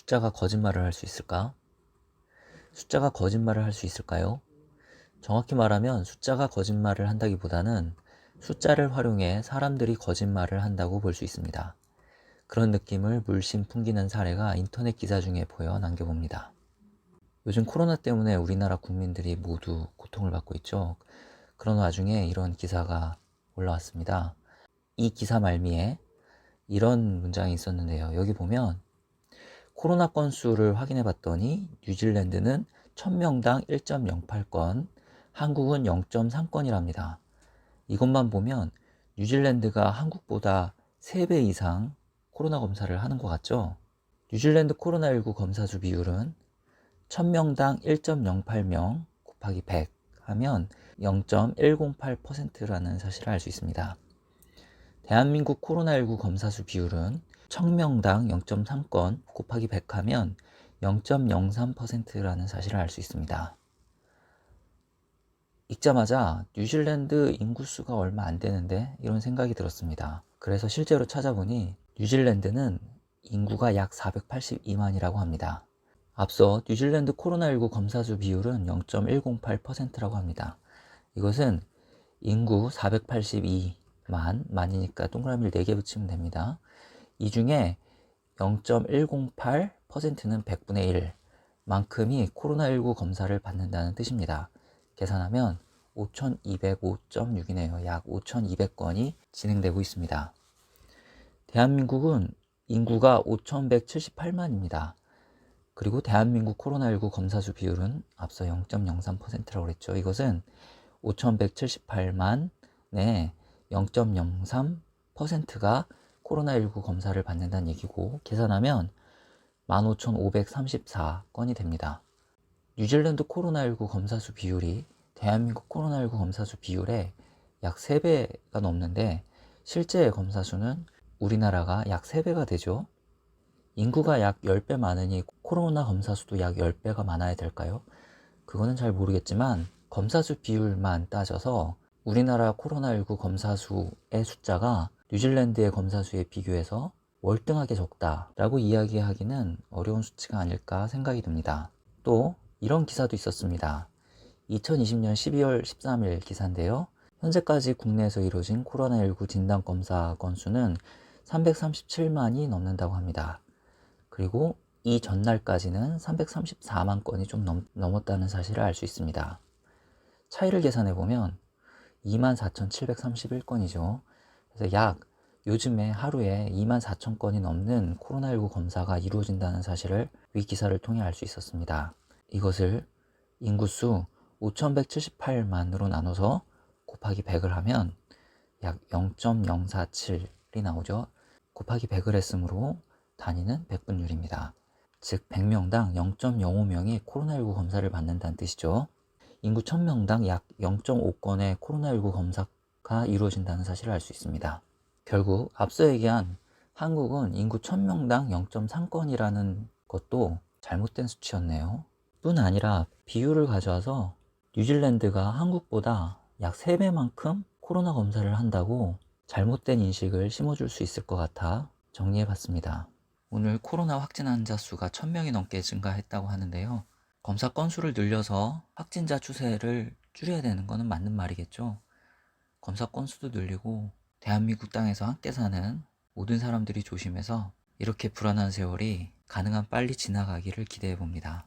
숫자가 거짓말을 할 수 있을까? 숫자가 거짓말을 할 수 있을까요? 정확히 말하면 숫자가 거짓말을 한다기보다는 숫자를 활용해 사람들이 거짓말을 한다고 볼 수 있습니다. 그런 느낌을 물씬 풍기는 사례가 인터넷 기사 중에 보여 남겨봅니다. 요즘 코로나 때문에 우리나라 국민들이 모두 고통을 받고 있죠. 그런 와중에 이런 기사가 올라왔습니다. 이 기사 말미에 이런 문장이 있었는데요. 여기 보면 코로나 건수를 확인해 봤더니 뉴질랜드는 1000명당 1.08건, 한국은 0.3건이랍니다. 이것만 보면 뉴질랜드가 한국보다 3배 이상 코로나 검사를 하는 것 같죠? 뉴질랜드 코로나19 검사 수 비율은 1000명당 1.08명 곱하기 100 하면 0.108%라는 사실을 알 수 있습니다. 대한민국 코로나19 검사 수 비율은 1000명당 0.3건 곱하기 100 하면 0.03%라는 사실을 알 수 있습니다. 읽자마자 뉴질랜드 인구수가 얼마 안 되는데 이런 생각이 들었습니다. 그래서 실제로 찾아보니 뉴질랜드는 인구가 약 482만이라고 합니다. 앞서 뉴질랜드 코로나19 검사 수 비율은 0.108%라고 합니다. 이것은 인구 482만, 만이니까 동그라미를 4개 붙이면 됩니다. 이 중에 0.108%는 100분의 1 만큼이 코로나19 검사를 받는다는 뜻입니다. 계산하면 5205.6이네요. 약 5200건이 진행되고 있습니다. 대한민국은 인구가 5178만입니다. 그리고 대한민국 코로나19 검사 수 비율은 앞서 0.03%라고 그랬죠. 이것은 5178만의 0.03%가 코로나19 검사를 받는다는 얘기고, 계산하면 15,534건이 됩니다. 뉴질랜드 코로나19 검사 수 비율이 대한민국 코로나19 검사 수 비율의 약 3배가 넘는데, 실제 검사 수는 우리나라가 약 3배가 되죠. 인구가 약 10배 많으니 코로나 검사 수도 약 10배가 많아야 될까요? 그거는 잘 모르겠지만 검사 수 비율만 따져서 우리나라 코로나19 검사 수의 숫자가 뉴질랜드의 검사 수에 비교해서 월등하게 적다라고 이야기하기는 어려운 수치가 아닐까 생각이 듭니다. 또 이런 기사도 있었습니다. 2020년 12월 13일 기사인데요. 현재까지 국내에서 이루어진 코로나19 진단검사 건수는 337만이 넘는다고 합니다. 그리고 이 전날까지는 334만 건이 좀 넘었다는 사실을 알 수 있습니다. 차이를 계산해 보면 24,731건이죠. 그래서 약 요즘에 하루에 24,000건이 넘는 코로나19 검사가 이루어진다는 사실을 위 기사를 통해 알 수 있었습니다. 이것을 인구수 5,178만으로 나눠서 곱하기 100을 하면 약 0.047이 나오죠. 곱하기 100을 했으므로 단위는 백분율입니다. 즉 100명당 0.05명이 코로나19 검사를 받는다는 뜻이죠. 인구 1000명당 약 0.5건의 코로나19 검사가 이루어진다는 사실을 알 수 있습니다. 결국 앞서 얘기한 한국은 인구 1000명당 0.3건이라는 것도 잘못된 수치였네요. 뿐 아니라 비율을 가져와서 뉴질랜드가 한국보다 약 3배만큼 코로나 검사를 한다고 잘못된 인식을 심어줄 수 있을 것 같아 정리해봤습니다. 오늘 코로나 확진 환자 수가 1000명이 넘게 증가했다고 하는데요. 검사 건수를 늘려서 확진자 추세를 줄여야 되는 것은 맞는 말이겠죠. 검사 건수도 늘리고 대한민국 땅에서 함께 사는 모든 사람들이 조심해서 이렇게 불안한 세월이 가능한 빨리 지나가기를 기대해 봅니다.